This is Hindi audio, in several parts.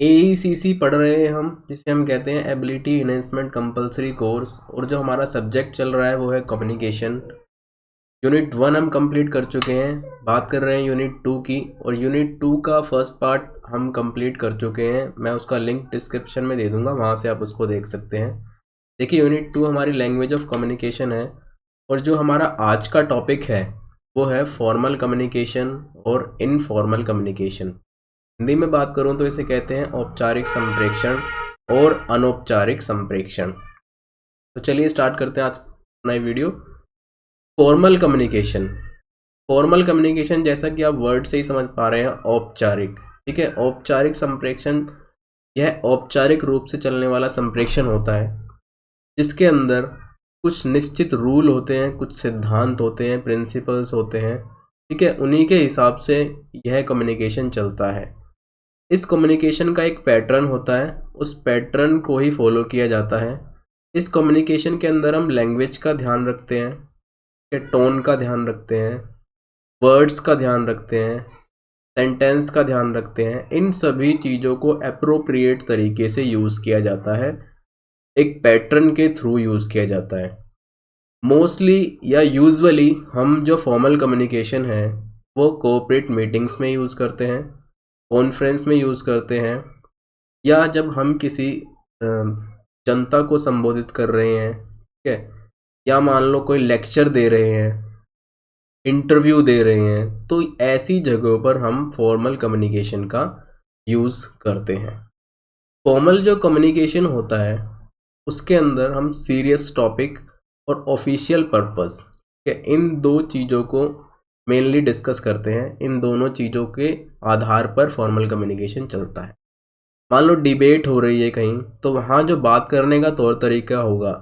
AECC पढ़ रहे हैं हम, जिसे हम कहते हैं एबिलिटी इन्हेंसमेंट कंपलसरी कोर्स, और जो हमारा सब्जेक्ट चल रहा है वो है कम्युनिकेशन। यूनिट 1 हम कंप्लीट कर चुके हैं, बात कर रहे हैं यूनिट 2 की, और यूनिट 2 का फर्स्ट पार्ट हम कंप्लीट कर चुके हैं। मैं उसका लिंक डिस्क्रिप्शन में दे दूंगा, वहाँ से आप उसको देख सकते हैं। देखिए यूनिट 2 हमारी लैंग्वेज ऑफ कम्युनिकेशन है, और जो हमारा आज का टॉपिक है वो है फॉर्मल कम्युनिकेशन और इनफॉर्मल कम्युनिकेशन। हिंदी में बात करूं तो इसे कहते हैं औपचारिक संप्रेषण और अनौपचारिक संप्रेषण। तो चलिए स्टार्ट करते हैं आज नई video. Formal communication. Formal communication जैसा कि आप वर्ड से ही समझ पा रहे हैं, औपचारिक। ठीक है, औपचारिक संप्रेषण यह औपचारिक रूप से चलने वाला संप्रेषण होता है, जिसके अंदर कुछ निश्चित रूल होते हैं, कुछ सिद्धांत होते हैं, प्रिंसिपल्स होते हैं। ठीक है, उन्हीं के हिसाब से यह कम्युनिकेशन चलता है। इस कम्युनिकेशन का एक पैटर्न होता है, उस पैटर्न को ही फॉलो किया जाता है। इस कम्युनिकेशन के अंदर हम लैंग्वेज का ध्यान रखते हैं, टोन का ध्यान रखते हैं, वर्ड्स का ध्यान रखते हैं, सेंटेंस का ध्यान रखते हैं। इन सभी चीज़ों को एप्रोप्रिएट तरीके से यूज़ किया जाता है, एक पैटर्न के थ्रू यूज़ किया जाता है। मोस्टली या यूजुअली हम जो फॉर्मल कम्युनिकेशन है वो कोऑपरेट मीटिंग्स में यूज़ करते हैं, कॉन्फ्रेंस में यूज़ करते हैं, या जब हम किसी जनता को संबोधित कर रहे हैं, ठीक है, या मान लो कोई लेक्चर दे रहे हैं, इंटरव्यू दे रहे हैं, तो ऐसी जगहों पर हम फॉर्मल कम्युनिकेशन का यूज़ करते हैं। फॉर्मल जो कम्युनिकेशन होता है उसके अंदर हम सीरियस टॉपिक और ऑफिशियल पर्पस के इन दो चीज़ों को मेनली डिस्कस करते हैं। इन दोनों चीज़ों के आधार पर फॉर्मल कम्युनिकेशन चलता है। मान लो डिबेट हो रही है कहीं, तो वहाँ जो बात करने का तौर तरीका होगा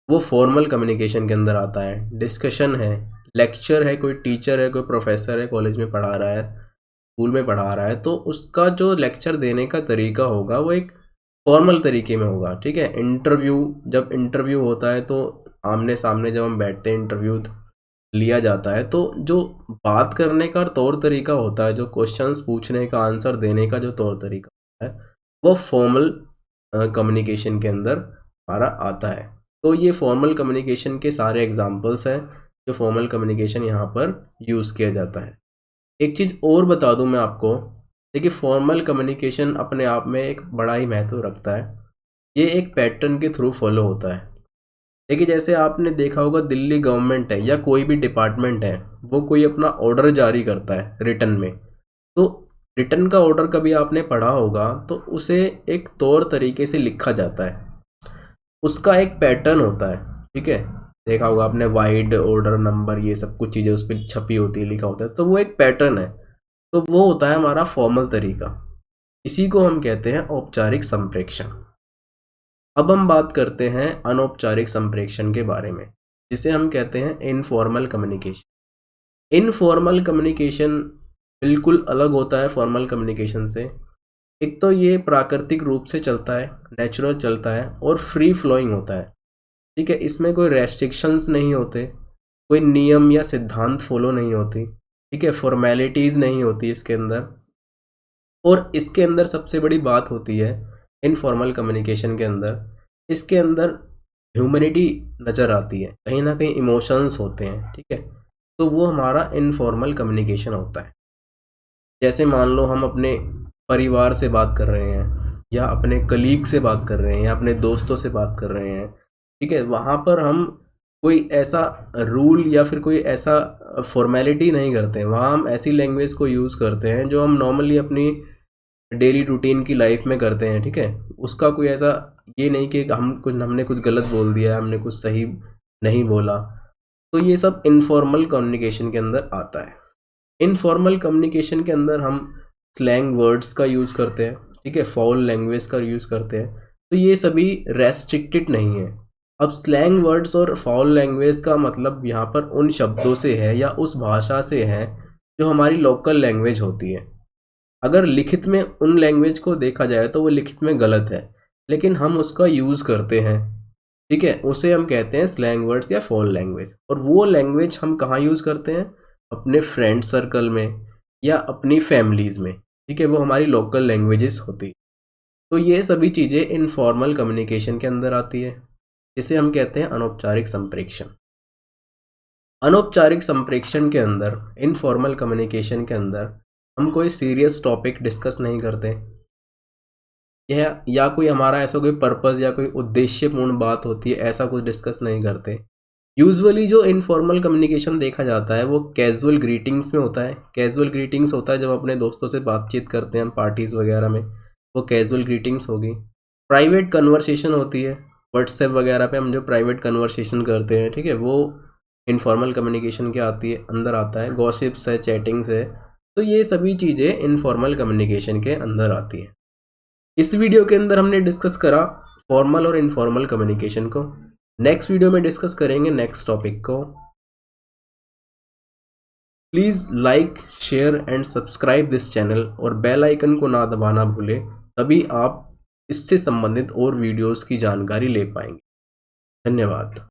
वो फॉर्मल कम्युनिकेशन के अंदर आता है। डिस्कशन है, लेक्चर है, कोई टीचर है, कोई प्रोफेसर है, कॉलेज में पढ़ा रहा है, स्कूल में पढ़ा रहा है, तो उसका जो लेक्चर देने का तरीका होगा वो एक फॉर्मल तरीके में होगा। ठीक है, जब इंटरव्यू होता है तो आमने सामने जब हम बैठते हैं, इंटरव्यू लिया जाता है, तो जो बात करने का तौर तरीका होता है, जो क्वेश्चंस पूछने का, आंसर देने का जो तौर तरीका होता है, वो फॉर्मल कम्युनिकेशन के अंदर हमारा आता है। तो ये फॉर्मल कम्युनिकेशन के सारे एग्जांपल्स हैं जो फॉर्मल कम्युनिकेशन यहाँ पर यूज़ किया जाता है। एक चीज़ और बता दूँ मैं आपको, देखिए फॉर्मल कम्युनिकेशन अपने आप में एक बड़ा ही महत्व रखता है। ये एक पैटर्न के थ्रू फॉलो होता है। देखिए जैसे आपने देखा होगा, दिल्ली गवर्नमेंट है या कोई भी डिपार्टमेंट है, वो कोई अपना ऑर्डर जारी करता है रिटन में, तो रिटन का ऑर्डर कभी आपने पढ़ा होगा तो उसे एक तौर तरीके से लिखा जाता है, उसका एक पैटर्न होता है। ठीक है, देखा होगा आपने, वाइड ऑर्डर नंबर, ये सब कुछ चीज़ें उस पर छपी होती है, लिखा होता है, तो वो एक पैटर्न है। तो वो होता है हमारा फॉर्मल तरीका, इसी को हम कहते हैं औपचारिक संप्रेषण। अब हम बात करते हैं अनौपचारिक संप्रेषण के बारे में, जिसे हम कहते हैं इनफॉर्मल कम्युनिकेशन। इनफॉर्मल कम्युनिकेशन बिल्कुल अलग होता है फॉर्मल कम्युनिकेशन से। एक तो ये प्राकृतिक रूप से चलता है, नेचुरल चलता है, और फ्री फ्लोइंग होता है। ठीक है, इसमें कोई रेस्ट्रिक्शंस नहीं होते, कोई नियम या सिद्धांत फॉलो नहीं होती। ठीक है, फॉर्मेलिटीज़ नहीं होती इसके अंदर। और इसके अंदर सबसे बड़ी बात होती है इनफॉर्मल कम्युनिकेशन के अंदर, इसके अंदर ह्यूमैनिटी नज़र आती है, कहीं ना कहीं इमोशंस होते हैं। ठीक है, तो वो हमारा इनफॉर्मल कम्युनिकेशन होता है। जैसे मान लो हम अपने परिवार से बात कर रहे हैं, या अपने कलीग से बात कर रहे हैं, या अपने दोस्तों से बात कर रहे हैं। ठीक है, वहाँ पर हम कोई ऐसा रूल या फिर कोई ऐसा फॉर्मेलिटी नहीं करते हैं, वहाँ हम ऐसी लैंग्वेज को यूज़ करते हैं जो हम नॉर्मली अपनी डेली रूटीन की लाइफ में करते हैं। ठीक है, उसका कोई ऐसा ये नहीं कि हमने कुछ गलत बोल दिया, हमने कुछ सही नहीं बोला। तो ये सब इनफॉर्मल कम्युनिकेशन के अंदर आता है। इनफॉर्मल कम्युनिकेशन के अंदर हम स्लैंग वर्ड्स का यूज़ करते हैं। ठीक है, फाउल लैंग्वेज का यूज़ करते हैं, तो ये सभी रेस्ट्रिक्टेड नहीं है। अब स्लैंग वर्ड्स और फाउल लैंग्वेज का मतलब यहाँ पर उन शब्दों से है या उस भाषा से है जो हमारी लोकल लैंग्वेज होती है। अगर लिखित में उन लैंग्वेज को देखा जाए तो वो लिखित में गलत है, लेकिन हम उसका यूज़ करते हैं। ठीक है, उसे हम कहते हैं स्लैंग वर्ड्स या फॉल लैंग्वेज। और वो लैंग्वेज हम कहाँ यूज़ करते हैं? अपने फ्रेंड सर्कल में या अपनी फैमिलीज़ में। ठीक है, वो हमारी लोकल लैंग्वेजेस होती है। तो ये सभी चीज़ें इनफॉर्मल कम्युनिकेशन के अंदर आती है, इसे हम कहते हैं अनौपचारिक संप्रेषण। अनौपचारिक संप्रेषण के अंदर, इनफॉर्मल कम्युनिकेशन के अंदर हम कोई सीरियस टॉपिक डिस्कस नहीं करते, यह या कोई हमारा ऐसा कोई पर्पस या कोई उद्देश्यपूर्ण बात होती है, ऐसा कुछ डिस्कस नहीं करते। यूजुअली जो इनफॉर्मल कम्युनिकेशन देखा जाता है वो कैजुअल ग्रीटिंग्स में होता है। कैजुअल ग्रीटिंग्स होता है जब अपने दोस्तों से बातचीत करते हैं हम पार्टीज़ वगैरह में, वो कैजुअल ग्रीटिंग्स होगी। प्राइवेट कन्वर्सेशन होती है, व्हाट्सएप वगैरह पे हम जो प्राइवेट कन्वर्सेशन करते हैं, ठीक है, वो इनफॉर्मल कम्युनिकेशन के आती है, अंदर आता है। गॉसिप्स है, चैटिंग्स है, तो ये सभी चीज़ें इनफॉर्मल कम्युनिकेशन के अंदर आती है। इस वीडियो के अंदर हमने डिस्कस करा फॉर्मल और इनफॉर्मल कम्युनिकेशन को। नेक्स्ट वीडियो में डिस्कस करेंगे नेक्स्ट टॉपिक को। Please like, share and subscribe this channel और बेल आइकन को ना दबाना भूलें, तभी आप इससे संबंधित और वीडियोस की जानकारी ले पाएंगे। धन्यवाद।